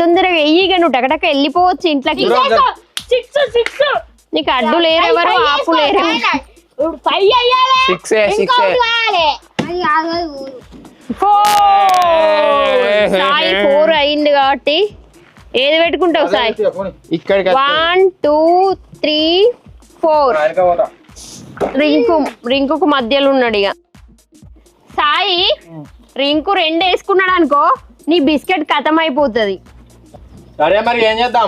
తొందరగా వెయ్యిగా నువ్వు టకటక వెళ్ళిపోవచ్చు ఇంట్లోకి. నీకు అడ్డు లేరెవరు ఆపు లేరెవరు. సాయి 4 అయింది కాబట్టి ఏది పెట్టుకుంటావు సాయి? 1 2 3 4. రింకుకు మధ్యలో ఉన్నాడు ఇక సాయి. రింకు 2 వేసుకున్నాడు అనుకో నీ బిస్కెట్ ఖతం అయిపోతుంది. సరే మరి ఏం చేద్దాం?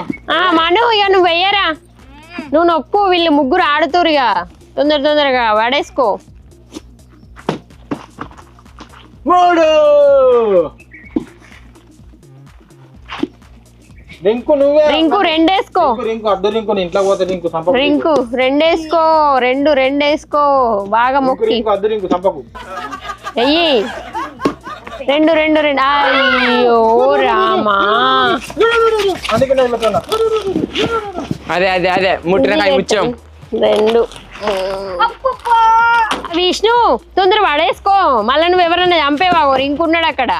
మను ఇక నువ్వు వెయ్యరా, నువ్వు నొక్కు, వీళ్ళు ముగ్గురు ఆడుతురు ఇక. తొందరగా వాడేసుకో. 3 రింకు నువ్వే. రింకు 2 వేసుకో. రింకు అద్దు రింకు ఇంట్లో పోతే రింకు సంపకు. రింకు 2 వేసుకో. 2 వేసుకో బాగా మొక్కి. రింకు అద్దు రింకు సంపకు. వెయ్యి 2 అయ్యో రామా. అదే ముట్టిన ముత్యం 2. విష్ణు తొందర పడేసుకో, మళ్ళీ నువ్వు ఎవరైనా చంపేవా? ఇంకున్నాడు అక్కడ.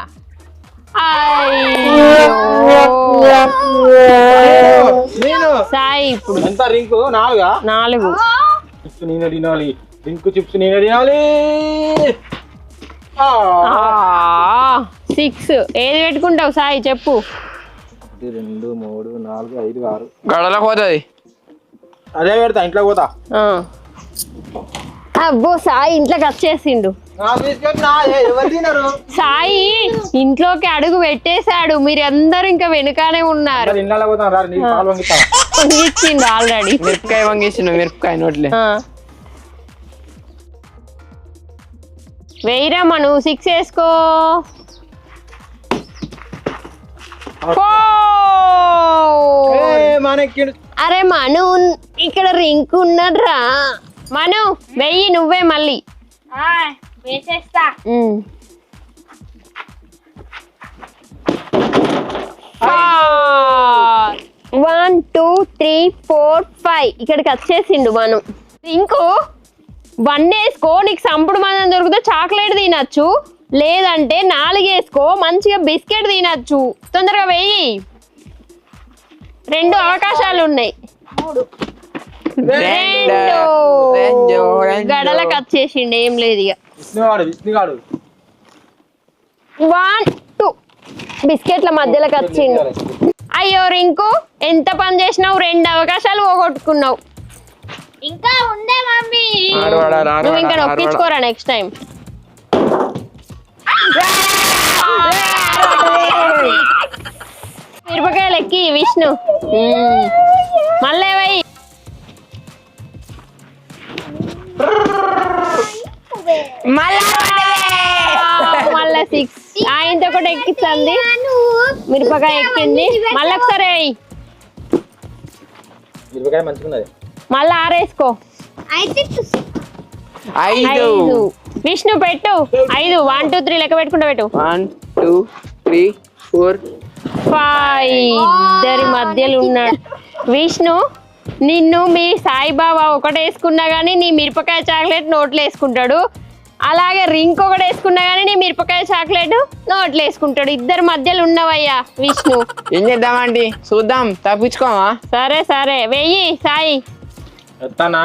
సాయి ఇప్పుడు ఎంత రింకు? 4. నేను తినాలి రింకు చిప్స్, నేను తినాలి. 6. ఏది పెట్టుకుంటావు సాయి చెప్పు? 1 2 3 4 5 6. గడలకు పోతుంది. అదే పెడతా, ఇంట్లో పోతా. అబ్బో సాయి ఇంట్లోకి వచ్చేసిండు. సాయి ఇంట్లోకి అడుగు పెట్టేశాడు, మీరు అందరు ఇంకా వెనుకానే ఉన్నారు. వంగిచ్చిండు ఆల్రెడీ. మిరపకాయ వంగేసిండు, మిరపకాయ నోట్లే. వెయ్యిరమ్మా నువ్వు 6 వేసుకో. అరే మను ఇక్కడ రింక్ ఉన్నట్రా. మను వెయ్యి నువ్వే మళ్ళీ. వేసేస్తా. 1 2 3 4 5 ఇక్కడికి వచ్చేసిండు మను. రింకు 1 వేసుకో, నీకు సంపుడు మందం దొరికితే చాక్లెట్ తినచ్చు, లేదంటే 4 వేసుకో మంచిగా బిస్కెట్ తినచ్చు. తొందరగా వెయ్యి, 2 అవకాశాలు ఉన్నాయి. 2 గడలకు వచ్చేసిండు, ఏం లేదు ఇక. 1 2 బిస్కెట్ల మధ్యలోకి వచ్చిండు. అయ్యో రింకు ఎంత పని చేసినావు, 2 అవకాశాలు పోగొట్టుకున్నావు. ఇంకా ఉందే మమ్మీ. నువ్వు ఇంకా నొక్కించుకోరా నెక్స్ట్ టైం. మిరపకాయలు ఎక్కి విష్ణు మళ్ళీ వెయ్యి. మళ్ళా 6. ఆయనతో కూడా ఎక్కించండి, మిరపకాయ ఎక్కింది. మళ్ళీ ఒకసారి వెయ్యి, మళ్ళీ 6 వేసుకో. 5 విష్ణు పెట్టు. 5 1 2 3 లెక్క పెట్టుకుంటా పెట్టు. 1 2 3 4 5 ఇద్దరి మధ్యలో ఉన్నాడు విష్ణు. నిన్ను మీ సాయిబాబా ఒకటి వేసుకున్నా గానీ నీ మిరపకాయ చాక్లెట్ నోట్లో వేసుకుంటాడు, అలాగే రింక్ ఒకటి వేసుకున్నా గానీ నీ మిరపకాయ చాక్లెట్ నోట్లో వేసుకుంటాడు. ఇద్దరి మధ్యలో ఉన్నవయ్యా విష్ణు. ఏం చేద్దామండి, చూద్దాం, తప్పించుకోమా? సరే వెయ్యి సాయి.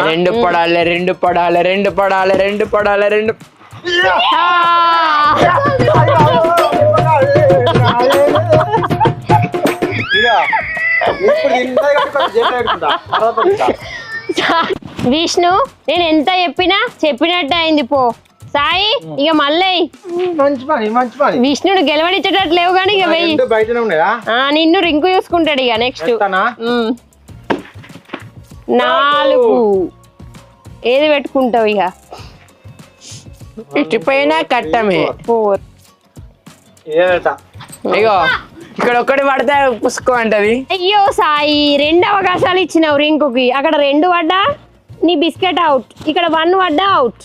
2 పడాలి 2 పడాలి 2 పడాలి 2 పడాలి 2. విష్ణు నేను ఎంత చెప్పినట్టు అయింది పో. సాయి ఇక మళ్ళీ విష్ణుడు గెలవడిచ్చేటట్టు లేవు కానీ ఇక వెయ్యి. నిన్ను రింకు చూసుకుంటాడు ఇక నెక్స్ట్. 4 ఏది పెట్టుకుంటావు ఇక? ఇచ్చిపోయినా కట్టమే. 4 ఇగో ఇక్కడ ఒక్కటి పడితే పుసుకో అంటది. అయ్యో సాయి 2 అవకాశాలు ఇచ్చినావు రింకుకి. అక్కడ 2 పడ్డా నీ బిస్కెట్ అవుట్, ఇక్కడ 1 పడ్డా అవుట్.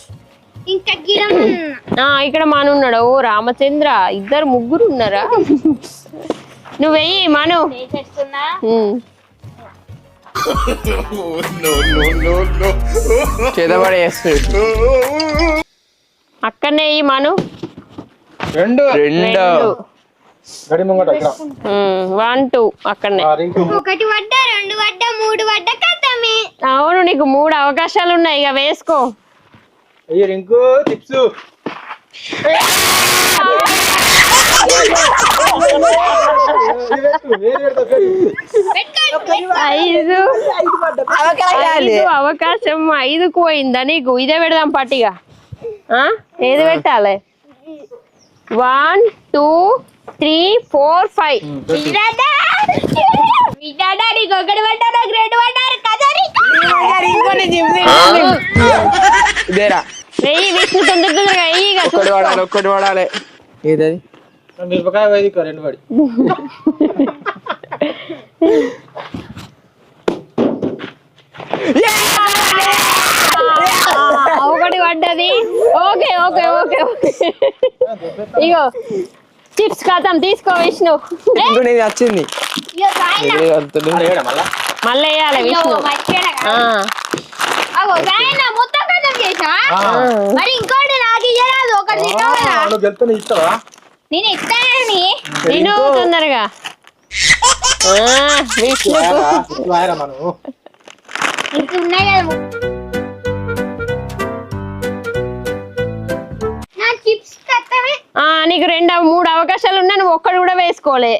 ఇక్కడ మను ఉన్నాడు. ఓ రామచంద్ర, ఇద్దరు ముగ్గురు ఉన్నారా? నువ్వు వెయ్యి మను. చేతబడేస్తాడు అక్కడనే మను. 2 గడి ముంగట ఇక్కడ 1 2 అక్కడనే. రింకు ఒకటి పడ్డ, రెండు పడ్డ, మూడు పడ్డ కథమే. అవును, నీకు 3 అవకాశాలు ఉన్నాయి, ఇక వేసుకో. అయ్యి రింకు చిప్స్. ఐదు అవకాశం 5కు పోయిందా నీకు? ఇదే పెడదాం పట్టిగా. ఏది పెట్టాలి? 1 2 3 4 5. నీకు ఒకటి పడ్డ, నాకు రెండు పడ్డారు కథని. ఇదేరా వెయ్యి విష్ణు తొందరగా వెయ్యి. ఒక్కటి వాడాలి. ఏదది? మిరపకాయ వేదిక రెండు పడి. ఒకటి పడ్డది. Okay okay okay okay. ఇగో చిప్స్ ఖాతం తీసుకో విష్ణు. ఇది వచ్చింది. ఇయ్యో సాయన. మళ్ళీ వేయాలి విష్ణు. అగో సాయన మొత్తం కథం చేసా. మరి ఇంకోటి నాకు ఇయ్యరాదు, ఒకటి తిన్నావు కదా. నువ్వు గెలుతా నీ ఇస్తావా? నేను ఇస్తానని. నేను తొందరగా విష్ణు మనం ఇంక ఉన్నాయి కదా నా చిప్స్ కథమే. నీకు 2 3 అవకాశాలు ఉన్నా, నువ్వు ఒక్కడు కూడా వేసుకోలే.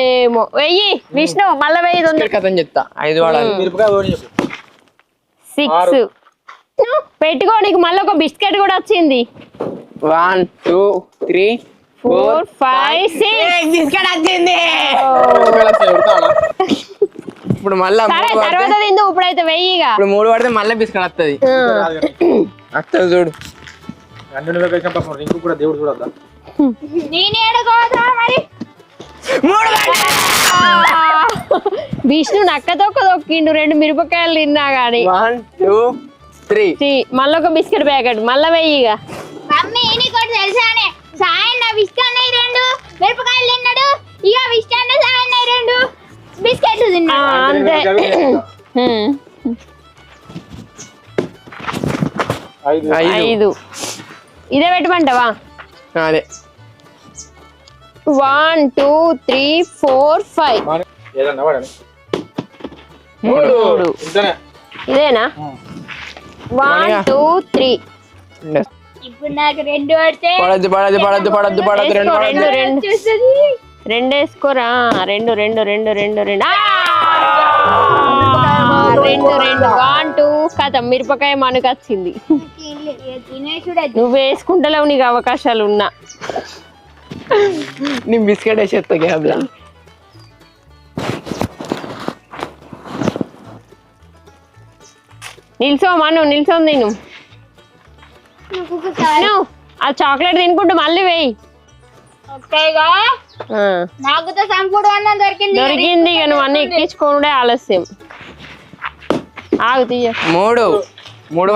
ఏమో వెయ్యి విష్ణు, మళ్ళీ వెయ్యి తొందర. కథం చెప్తా. 5 వాడాలి. మిరపకాయ ఓడి చెప్పు. 6 పెట్టుకో. నీకు మళ్ళీ ఒక బిస్కెట్ కూడా వచ్చింది. 1 2 3 4 5 6 బిస్కెట్ వచ్చింది. ఇప్పుడు మళ్ళా సరే తర్వాత తిందు. ఇప్పుడైతే వెయ్యిగా. ఇప్పుడు 3 పడితే మళ్ళీ బిస్కెట్ వస్తుంది. వస్తుంది చూడు. రెండు నువ్వే కలిసిన పాపం రింకు కూడా దేవుడు చూడద్దా? నేను ఏడుకోదా మరి. 3 విష్ణు నక్కతో దొక్కిండు 2 మిరపకాయలు తిన్నా గానీ. 1 2 3 మళ్ళీ ఒక బిస్కెట్ ప్యాకెట్ మళ్ళీ వెయ్యిగా. మమ్మీ నీకు ఒకటి తెలుసానే, సాయన్ నా బిస్కెట్ 2 మిరపకాయలు తిన్నాడు. ఇక బిస్కెట్ సాయన్ 2 బిస్కెట్లు తిన్నాడు. అంతే. 5 ఇదే పెట్టమంటావా? అదే 1 2 3 4 5. ఏదన్నా వాడని 3 ఇంతనే. ఇదేనా? 1 2 3. ఇప్పుడు నాకు 2 పడితే పడద్దు పడద్దు పడద్దు పడద్దు పడద్దు. 2 వచ్చేస్తుంది. 2 వేసుకోరా. 2 2 2 2 2 1 2 కథ మిరపకాయ మనకొచ్చింది. తినేసుడే. నువ్వు వేసుకుంటలేవు, నీకు అవకాశాలు ఉన్నా. నీ బిస్కెట్ వేసేస్తా గ్యాబ్లా. నిల్చోమను, నిల్చోని తిను. ఆ చాక్లెట్ తినుకుంటూ మళ్ళీ వేయి. ఓకేగా నాకుతో సంపూడు అన్నం దొరికింది. దొరికింది. ఇక నువ్వు అన్ని ఎక్కించుకోనుడే ఆలస్యం. ఆగు తీయ. 3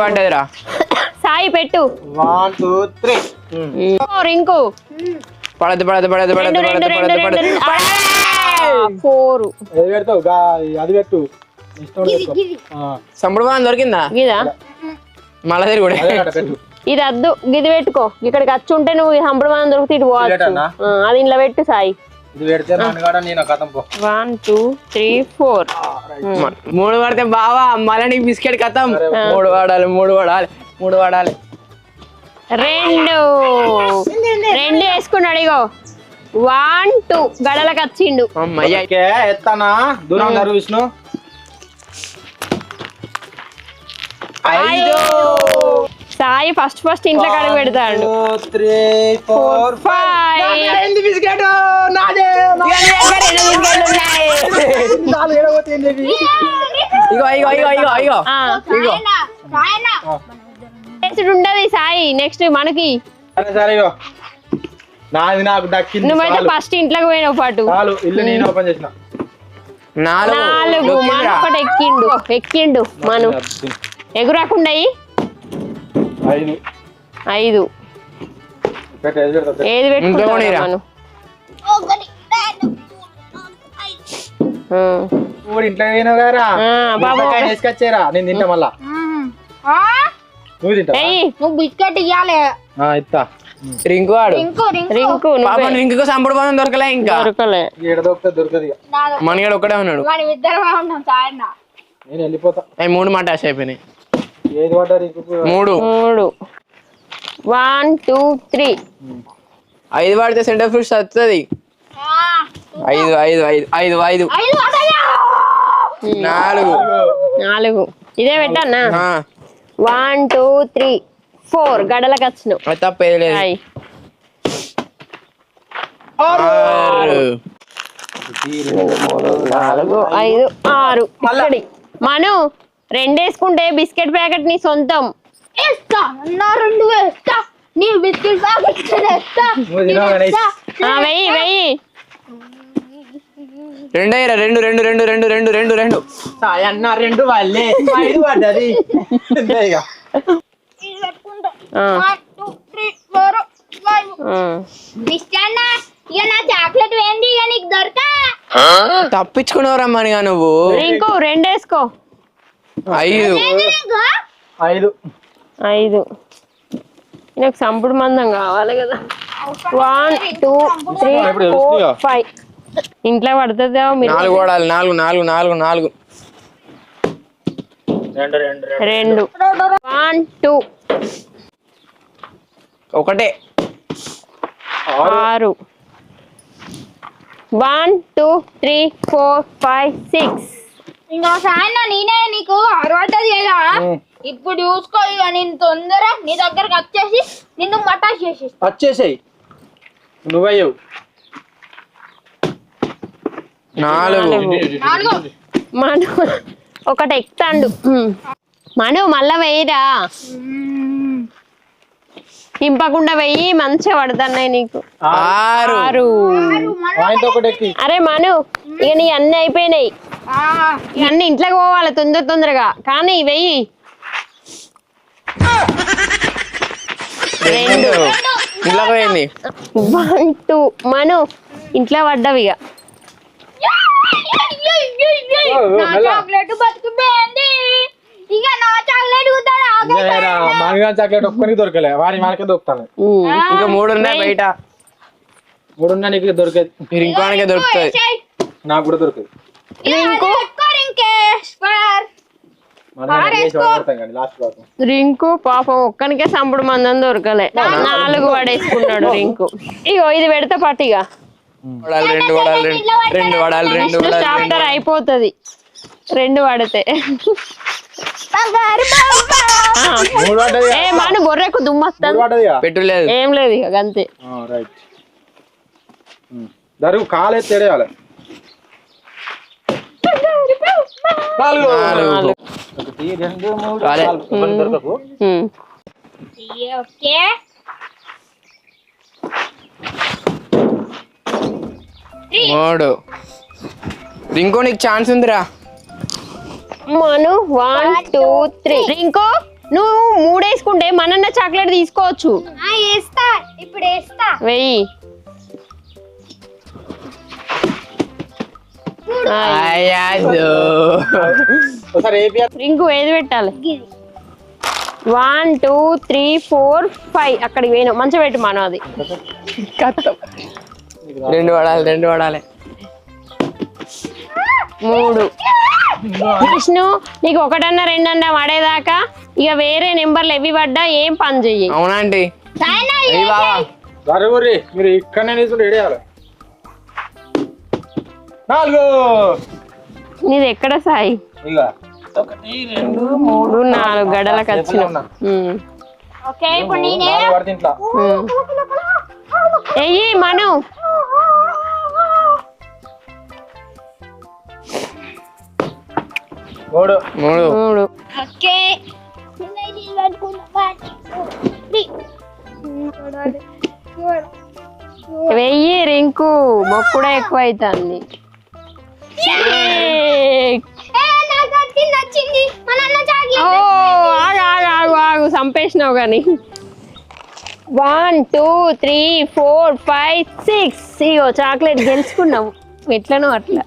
పడ్డదిరా. సాయి పెట్టు. 1 2 3 రింకు పడద్దు పడద్దు పడద్దు పడద్దు పడద్దు పడద్దు పడద్దు. 4. ఏది పెడతావు? అది పెట్టు. ఇష్టం పెట్టుకో. సంపుడు బాగా దొరికిందా? ఇదా మళ్ళా తిరిగి కూడా. అదే అక్కడ పెట్టు. ఇది అద్దు, గిది పెట్టుకో. ఇక్కడికి వచ్చి ఉంటే నువ్వు హంపుడు మనం దొరికితే ఇటు పోవచ్చు. ఇదేటన్నా? అది ఇంట్లో పెట్టు సాయి. ఇది పెడితే మనగాడ నేను కథం పో. 1 2 3 4. 3 పడితే బావా మళ్ళీ నీకు బిస్కెట్ కథం. 3 వాడాలి 3 వాడాలి 3 వాడాలి. 2 వేసుకున్నాడు. ఇగో 1 2 గడలకు వచ్చిండు. అమ్మయ్య. ఓకే, ఎత్తానా? దూరం ఉన్నారు విష్ణు. 5. సాయి ఫస్ట్ ఇంట్లో కడుగు పెడతాడు. 2 3 4 5. బిస్కెట్ నాదే. ఇగో ఇగో ఇగో ఇగో ఇగో ఇగో. ఉండదు సాయి. నెక్స్ట్ మనకి. సరే సరే ఇగో నాది నాకు దక్కింది. నువ్వైతే ఫస్ట్ ఇంట్లోకి పోయినావు పాటు. చాలు, ఇల్లు నేను ఓపెన్ చేసిన. 4 మన ఒకటి ఎక్కిండు మను. ఎగురాకుండా 5. పెట్టు, ఏది పెడతావు? ఏది పెట్టుకుంటావు మను? ఊరు ఇంట్లో పోయినావు గారా? బాబు వేసుకొచ్చేరా, నేను తింటా మళ్ళా. నువ్వు తింటా? ఏయ్ నువ్వు బిస్కెట్ ఇవ్వాలి. ఇస్తా. రింకు వాడు రింకు పాపం రింకు సంపుడు పదం దొరకలే ఇంకా దొరకలే. ఏడ దొరికితే దొరకదు ఇక. మనగాడు ఒక్కడే ఉన్నాడు. మనం ఇద్దరం ఉన్నాం సాయన్న. నేను వెళ్ళిపోతా. అవి 3 మటాస్ అయిపోయినాయి. ఏది పడ్డా నీకు 3 1 2 3 5 వాడితే సెంటర్ ఫ్రూట్స్ వస్తుంది. 5 5 5 5 5 4 ఇదే పెట్టన్నా. 1 2 3 4 గడలకు వచ్చినావు. అది తప్పేది లేదు. 6 4 5 6 ఇక్కడి మను 2 వేసుకుంటే బిస్కెట్ ప్యాకెట్ నీ సొంతం. వేస్తా నా 2 వేస్తా. నీ బిస్కెట్ ప్యాకెట్ వేస్తా. వెయ్యి వెయ్యి 2 2 2 2 2 2 2 2 అన్న 2 వాళ్ళే 5 పడ్డది. అంతే ఇక. ఇది పెట్టుకుంటా. 1 2 3 4 5 బిస్కెట్ ఇక నా చాక్లెట్ వేంది ఇక నీకు దొరకా. తప్పించుకున్నావురా మనగా నువ్వు. ఇంకో 2 వేసుకో. 5 5 5 నాకు సంపుడు మందం కావాలి కదా. 1 2 3 4 5 ఇంట్లో పడుతుందా మీరు? 4 వాడాలి. 4 4 4 4 2 1 2 ఒకటే 6 1 2 3 4 5 6 ఇంకా సాయన్న నేనే నీకు అరవటది కదా. ఇప్పుడు చూసుకో ఇక నేను తొందర నీ దగ్గరకు వచ్చేసి నిన్ను మటాష్ చేసి వచ్చేసాయి. నువ్వయ్యవు 4 మను ఒకటి ఎక్కుతాండు. మను మళ్ళా వెయ్యిరా. ఇంపకుండా వెయ్యి మంచిగా పడుతున్నాయి నీకు. 6 వాయింతో ఒకటి ఎక్కి. అరే మను ఇక నీ అన్ని అయిపోయినాయి. ఇక అన్ని ఇంట్లోకి పోవాలి తొందరగా కానీ వెయ్యి. 2 ఇంట్లో పోయింది. 1 2 మను ఇంట్లో పడ్డవి ఇక. నా చాక్లెట్ బతుకుపోయింది. ఇక నా చాక్లెట్ మామిడి చాక్లెట్ ఒక్కరికి దొరకలే. వారి మనకే దొరుకుతాను. ఇంకా 3 ఉన్నాయి బయట. 3 ఉన్నా నీకు దొరికేది. ఇంకోనికే దొరుకుతుంది. నాకు కూడా దొరకదు. రింకు పాపం ఒక్కనికే సంపుడు మందని దొరకలే. 4 పడేసుకున్నాడు రింకు. ఇగో ఇది పెడతా పట్టిగా 2 వాడాలి. 2 వాడాలి. 2 వాడాలి. చాప్టర్ అయిపోతుంది 2 పడితే. ఏ మాను గొర్రెకు దుమ్మొస్తుంది. పెట్టు లేదు. ఏం లేదు ఇక అంతే. రైట్ దరుగు కాలే తెడేయాలి. 4 1 2 3 4 దొరకకు. ఓకే 3 ఇంకో నీకు ఛాన్స్ ఉందిరా. మను 1 2 3 రింకో నువ్వు 3 వేసుకుంటే మనన్న చాక్లెట్ తీసుకోవచ్చు. వేస్తా ఇప్పుడు వేస్తా. వెయ్యి. రింకు ఏది పెట్టాలి? 1 2 3 4 5 అక్కడికి పోయినావు. మంచిగా పెట్టు మనం అది. 2 వాడాలి. 2 వాడాలి. 3 విష్ణు నీకు 1 అన్నా 2 అన్నా పడేదాకా ఇక వేరే నెంబర్లు ఎవి పడ్డా ఏం పని చెయ్యి. అవునా అండి? మీరు ఇక్కడనే తీసుకుంటే ఏడేయాలి. 4 నీది ఎక్కడ సాయి? 1 2 3 4 గడలకు వచ్చిన. ఓకే ఇప్పుడు నేనే ఎయ్యి మను. 3 ఓకే వెయ్యి. రింకు మొక్కుడే ఎక్కువ అవుతుంది. ఆగు చంపేసినావు కానీ. 1 2 3 4 5 6 ఇగో చాక్లెట్ గెలుచుకున్నావు. ఎట్లనో అట్లా.